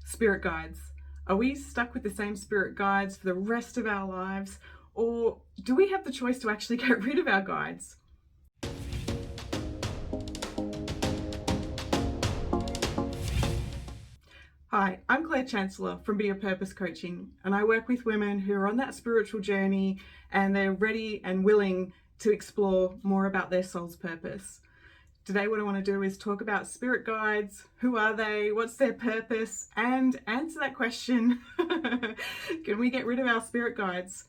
Spirit guides. Are we stuck with the same spirit guides for the rest of our lives, or do we have the choice to actually get rid of our guides? Hi, I'm Claire Chancellor from Be a Purpose Coaching, and I work with women who are on that spiritual journey and they're ready and willing to explore more about their soul's purpose. Today, what I want to do is talk about spirit guides. Who are they? What's their purpose? And answer that question. Can we get rid of our spirit guides?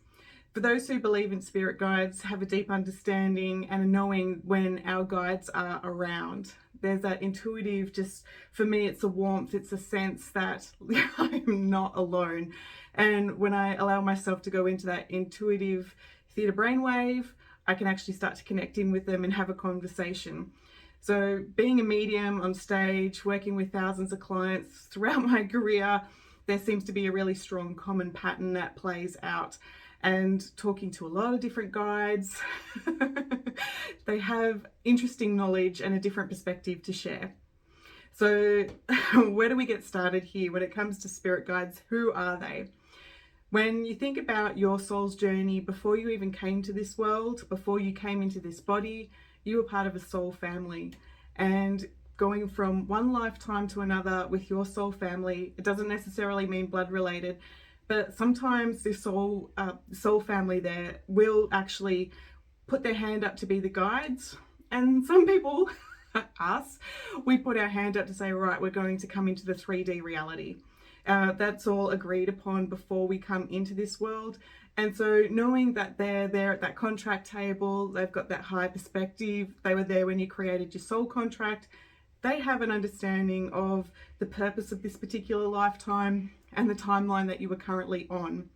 For those who believe in spirit guides, have a deep understanding and a knowing when our guides are around. There's that intuitive, just for me, it's a warmth, it's a sense that I'm not alone. And when I allow myself to go into that intuitive theta brainwave, I can actually start to connect in with them and have a conversation. So being a medium on stage, working with thousands of clients throughout my career, there seems to be a really strong common pattern that plays out. And talking to a lot of different guides, they have interesting knowledge and a different perspective to share. So where do we get started here when it comes to spirit guides? Who are they? When you think about your soul's journey, before you even came to this world, before you came into this body, you were part of a soul family. And going from one lifetime to another with your soul family, it doesn't necessarily mean blood related, but sometimes the soul family there will actually put their hand up to be the guides. And some people, us, we put our hand up to say, right, we're going to come into the 3D reality. That's all agreed upon before we come into this world. And so knowing that they're there at that contract table, they've got that high perspective, they were there when you created your soul contract, they have an understanding of the purpose of this particular lifetime and the timeline that you are currently on.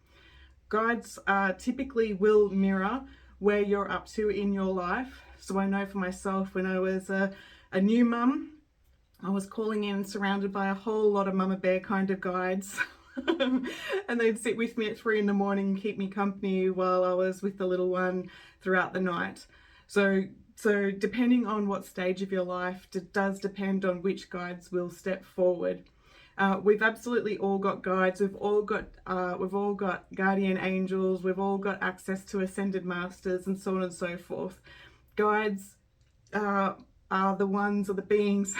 Guides typically will mirror where you're up to in your life. So I know for myself, when I was a new mum, I was calling in surrounded by a whole lot of mama bear kind of guides. And they'd sit with me at 3 a.m. and keep me company while I was with the little one throughout the night. So depending on what stage of your life, it does depend on which guides will step forward. We've absolutely all got guides. We've all got guardian angels. We've all got access to ascended masters and so on and so forth. Guides are the ones or the beings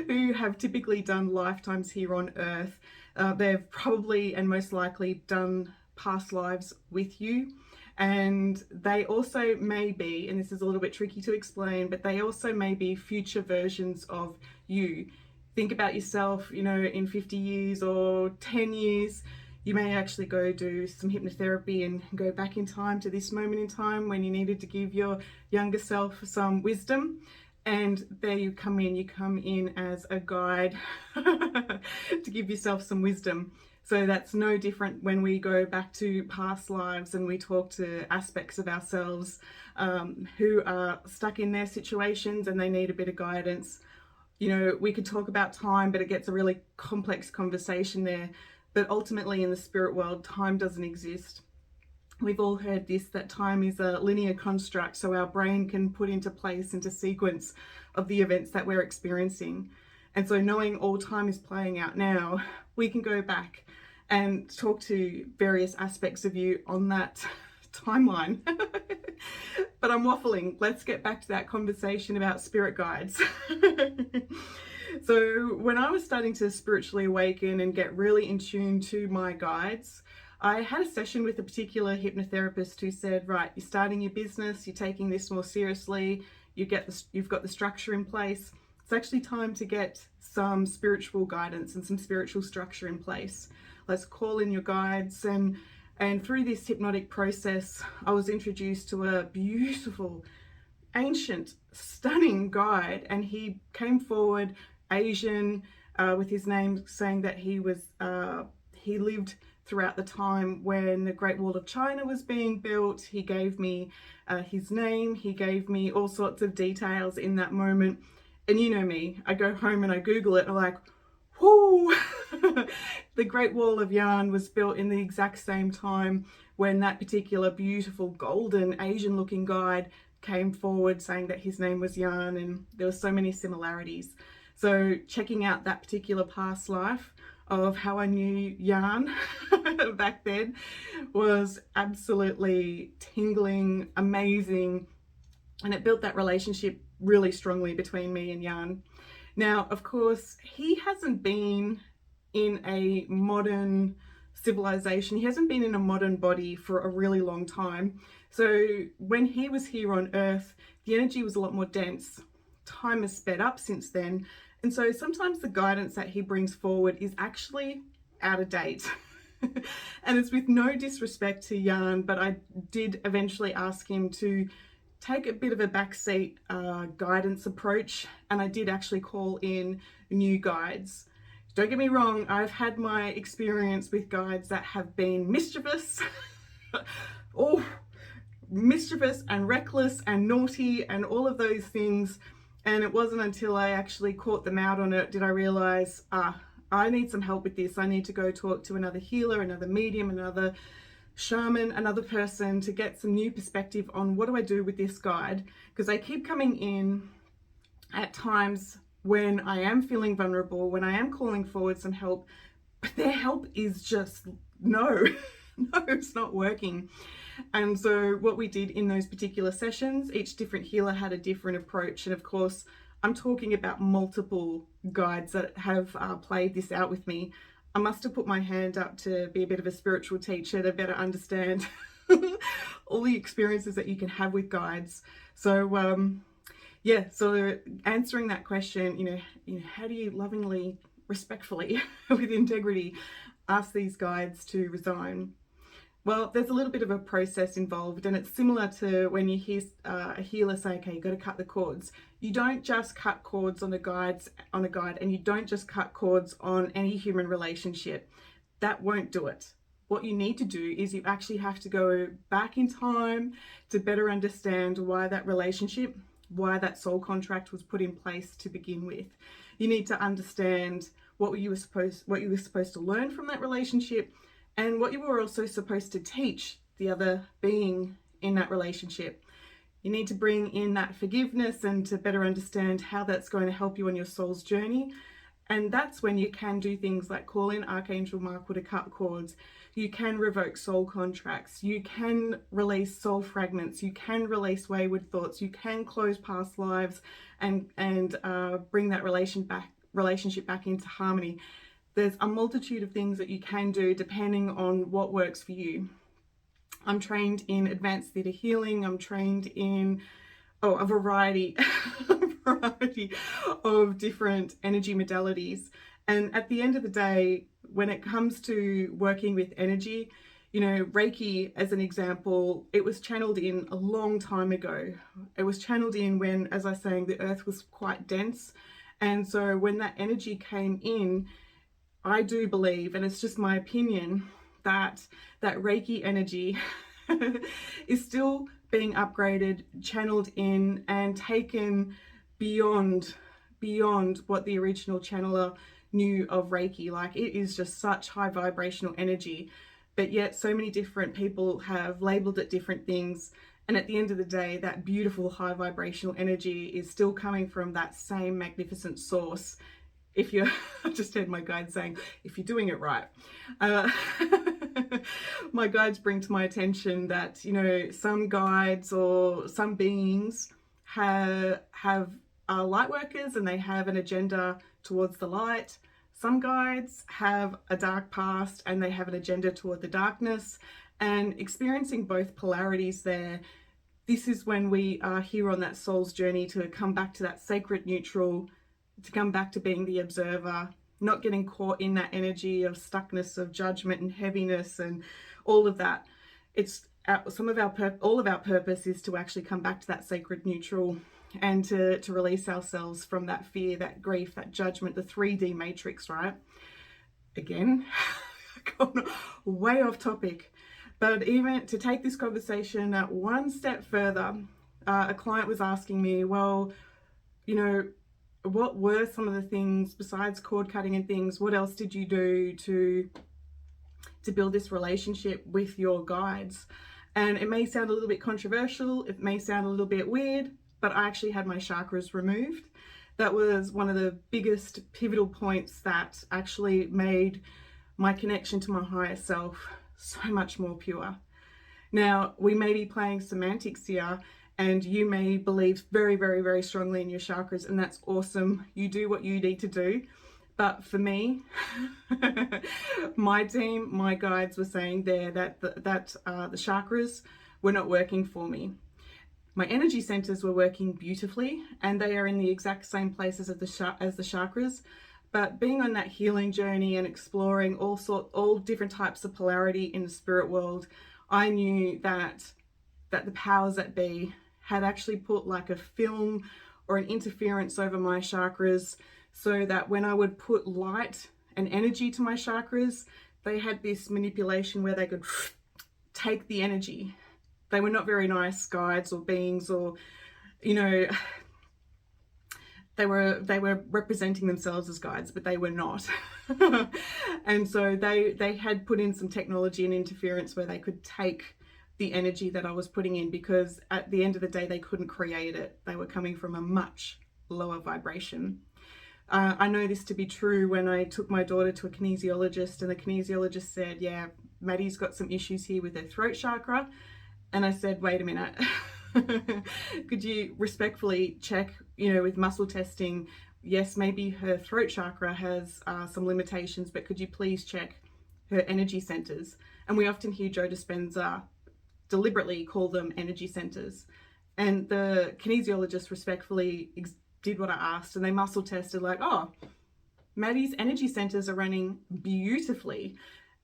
who have typically done lifetimes here on earth. They've probably and most likely done past lives with you, and they also may be, and this is a little bit tricky to explain, but they also may be future versions of you. Think about yourself, in 50 years or 10 years, you may actually go do some hypnotherapy and go back in time to this moment in time when you needed to give your younger self some wisdom. And there you come in as a guide to give yourself some wisdom. So that's no different when we go back to past lives and we talk to aspects of ourselves who are stuck in their situations and they need a bit of guidance. We could talk about time, but it gets a really complex conversation there. But ultimately in the spirit world, time doesn't exist. We've all heard this, that time is a linear construct, so our brain can put into place, into sequence of the events that we're experiencing. And so knowing all time is playing out now, we can go back and talk to various aspects of you on that timeline. But I'm waffling. Let's get back to that conversation about spirit guides. So when I was starting to spiritually awaken and get really in tune to my guides, I had a session with a particular hypnotherapist who said, right, you're starting your business, you're taking this more seriously, you've got the structure in place. It's actually time to get some spiritual guidance and some spiritual structure in place. Let's call in your guides. And through this hypnotic process, I was introduced to a beautiful, ancient, stunning guide, and he came forward, Asian, with his name, saying that he lived throughout the time when the Great Wall of China was being built. He gave me his name, he gave me all sorts of details in that moment. And you know me, I go home and I Google it and I'm like, whoo! The Great Wall of Yarn was built in the exact same time when that particular beautiful golden Asian looking guide came forward saying that his name was Yarn, and there were so many similarities. So checking out that particular past life, of how I knew Jan back then was absolutely tingling, amazing, and it built that relationship really strongly between me and Jan. Now, of course, he hasn't been in a modern civilization. He hasn't been in a modern body for a really long time. So when he was here on Earth, the energy was a lot more dense. Time has sped up since then. And so sometimes the guidance that he brings forward is actually out of date. And it's with no disrespect to Jan, but I did eventually ask him to take a bit of a backseat guidance approach, and I did actually call in new guides. Don't get me wrong, I've had my experience with guides that have been mischievous, oh, mischievous and reckless and naughty and all of those things. And it wasn't until I actually caught them out on it did I realize, I need some help with this. I need to go talk to another healer, another medium, another shaman, another person to get some new perspective on what do I do with this guide, because they keep coming in at times when I am feeling vulnerable, when I am calling forward some help, but their help is just no, it's not working. And so what we did in those particular sessions, each different healer had a different approach. And of course, I'm talking about multiple guides that have played this out with me. I must have put my hand up to be a bit of a spiritual teacher to better understand all the experiences that you can have with guides. So yeah, so answering that question, you know, how do you lovingly, respectfully, with integrity, ask these guides to resign? Well, there's a little bit of a process involved, and it's similar to when you hear a healer say, okay, you've got to cut the cords. You don't just cut cords on a guide, and you don't just cut cords on any human relationship. That won't do it. What you need to do is you actually have to go back in time to better understand why that relationship, why that soul contract was put in place to begin with. You need to understand what you were supposed to learn from that relationship, and what you were also supposed to teach the other being in that relationship. You need to bring in that forgiveness and to better understand how that's going to help you on your soul's journey. And that's when you can do things like call in Archangel Michael to cut cords. You can revoke soul contracts. You can release soul fragments. You can release wayward thoughts. You can close past lives and bring that relationship back into harmony. There's a multitude of things that you can do depending on what works for you. I'm trained in advanced theta healing. I'm trained in a variety of different energy modalities. And at the end of the day, when it comes to working with energy, you know, Reiki, as an example, it was channeled in a long time ago. It was channeled in when, as I was saying, the earth was quite dense. And so when that energy came in, I do believe, and it's just my opinion, that Reiki energy is still being upgraded, channeled in, and taken beyond what the original channeler knew of Reiki. Like, it is just such high vibrational energy, but yet so many different people have labeled it different things. And at the end of the day, that beautiful high vibrational energy is still coming from that same magnificent source. If you're, I just heard my guide saying, if you're doing it right. My guides bring to my attention that, you know, some guides or some beings have light workers and they have an agenda towards the light. Some guides have a dark past and they have an agenda toward the darkness, and experiencing both polarities there. This is when we are here on that soul's journey to come back to that sacred neutral, to come back to being the observer, not getting caught in that energy of stuckness, of judgment and heaviness and all of that. It's all of our purpose is to actually come back to that sacred neutral and to release ourselves from that fear, that grief, that judgment, the 3D matrix, right? Again, gone way off topic. But even to take this conversation one step further, a client was asking me, well, you know, what were some of the things besides cord cutting and things? What else did you do to build this relationship with your guides? And it may sound a little bit controversial. It may sound a little bit weird, but I actually had my chakras removed. that was one of the biggest pivotal points that actually made my connection to my higher self so much more pure. Now, we may be playing semantics here, and you may believe very, very, very strongly in your chakras, and that's awesome. You do what you need to do. But for me, my team, my guides were saying there that the chakras were not working for me. My energy centers were working beautifully, and they are in the exact same places as the chakras. But being on that healing journey and exploring all different types of polarity in the spirit world, I knew that the powers that be had actually put like a film or an interference over my chakras, so that when I would put light and energy to my chakras, they had this manipulation where they could take the energy. They were not very nice guides or beings, or, you know, they were representing themselves as guides, but they were not. And so they had put in some technology and interference where they could take the energy that I was putting in, because at the end of the day, they couldn't create it. They were coming from a much lower vibration. I know this to be true when I took my daughter to a kinesiologist, and the kinesiologist said, yeah, Maddie's got some issues here with her throat chakra. And I said, wait a minute, could you respectfully check, you know, with muscle testing, yes, maybe her throat chakra has some limitations, but could you please check her energy centers? And we often hear Joe Dispenza deliberately call them energy centers. And the kinesiologist respectfully did what I asked, and they muscle tested like, oh, Maddie's energy centers are running beautifully.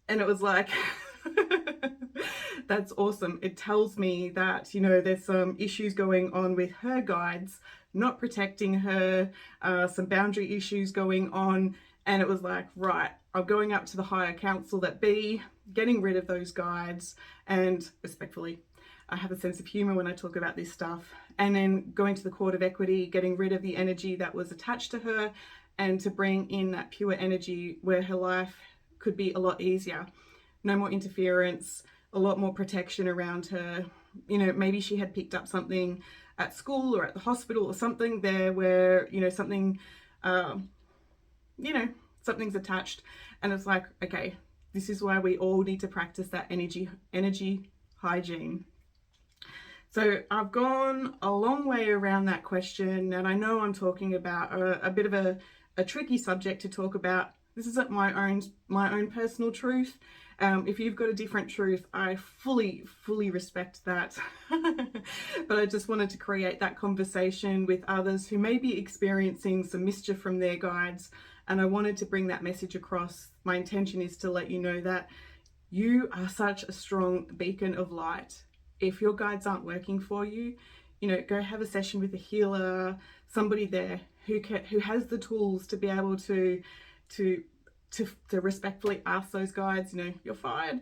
And it was like, that's awesome. It tells me that, you know, there's some issues going on with her guides, not protecting her, some boundary issues going on. And it was like, right, I'm going up to the higher council that be, getting rid of those guides, and respectfully, I have a sense of humor when I talk about this stuff. And then going to the court of equity, getting rid of the energy that was attached to her, and to bring in that pure energy where her life could be a lot easier. No more interference, a lot more protection around her. You know, maybe she had picked up something at school or at the hospital or something there where, you know, something, you know, something's attached. And it's like, okay, this is why we all need to practice that energy hygiene. So I've gone a long way around that question, and I know I'm talking about a bit of a tricky subject to talk about. This isn't my own personal truth. If you've got a different truth, I fully respect that. But I just wanted to create that conversation with others who may be experiencing some mischief from their guides, and I wanted to bring that message across. My intention is to let you know that you are such a strong beacon of light. If your guides aren't working for you, you know, go have a session with a healer, somebody there who has the tools to be able to respectfully ask those guides, you know, you're fired,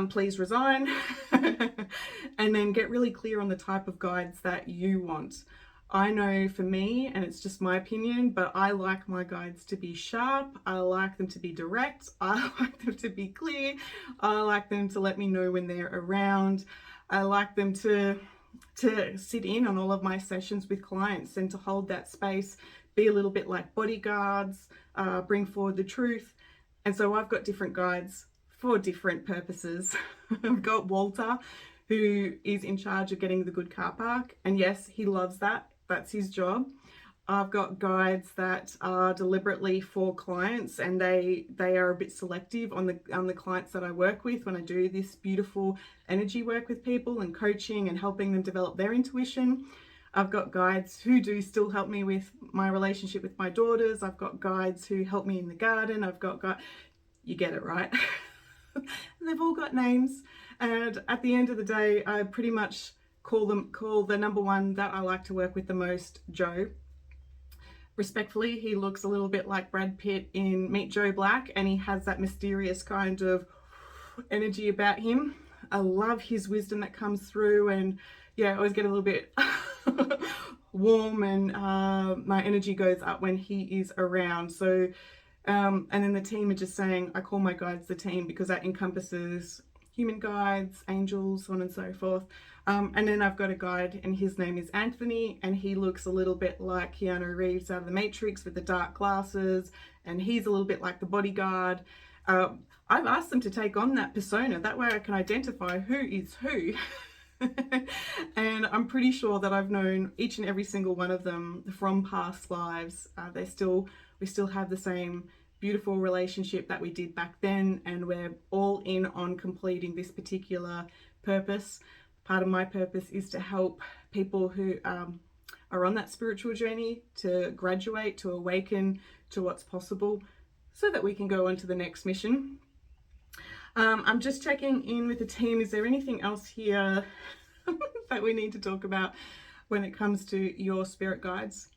please resign. And then get really clear on the type of guides that you want. I know for me, and it's just my opinion, but I like my guides to be sharp. I like them to be direct. I like them to be clear. I like them to let me know when they're around. I like them to sit in on all of my sessions with clients and to hold that space, be a little bit like bodyguards, bring forward the truth. And so I've got different guides for different purposes. I've got Walter, who is in charge of getting the good car park. And yes, he loves that. That's his job. I've got guides that are deliberately for clients, and they are a bit selective on the clients that I work with when I do this beautiful energy work with people and coaching and helping them develop their intuition. I've got guides who do still help me with my relationship with my daughters. I've got guides who help me in the garden. I've got you get it, right? They've all got names, and at the end of the day, I pretty much call the number one that I like to work with the most, Joe. Respectfully, he looks a little bit like Brad Pitt in Meet Joe Black, and he has that mysterious kind of energy about him. I love his wisdom that comes through, and yeah, I always get a little bit warm, and my energy goes up when he is around. So and then the team are just saying, I call my guides the team, because that encompasses human guides, angels, so on and so forth. And then I've got a guide, and his name is Anthony, and he looks a little bit like Keanu Reeves out of The Matrix with the dark glasses, and he's a little bit like the bodyguard. I've asked them to take on that persona, that way I can identify who is who. And I'm pretty sure that I've known each and every single one of them from past lives. We still have the same beautiful relationship that we did back then, and we're all in on completing this particular purpose. Part of my purpose is to help people who are on that spiritual journey to graduate, to awaken to what's possible, so that we can go on to the next mission. I'm just checking in with the team. Is there anything else here that we need to talk about when it comes to your spirit guides?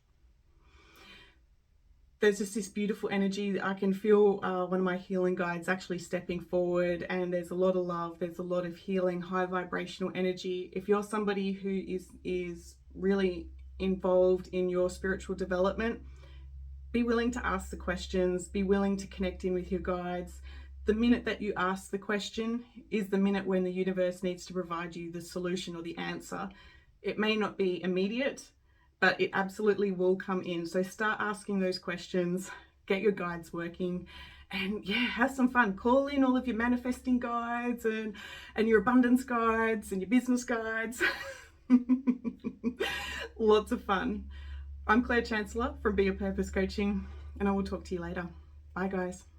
There's just this beautiful energy. I can feel one of my healing guides actually stepping forward, and there's a lot of love, there's a lot of healing, high vibrational energy. If you're somebody who is really involved in your spiritual development, be willing to ask the questions, be willing to connect in with your guides. The minute that you ask the question is the minute when the universe needs to provide you the solution or the answer. It may not be immediate, but it absolutely will come in. So start asking those questions, get your guides working, and yeah, have some fun. Call in all of your manifesting guides and your abundance guides and your business guides. Lots of fun. I'm Claire Chancellor from Be Your Purpose Coaching, and I will talk to you later. Bye guys.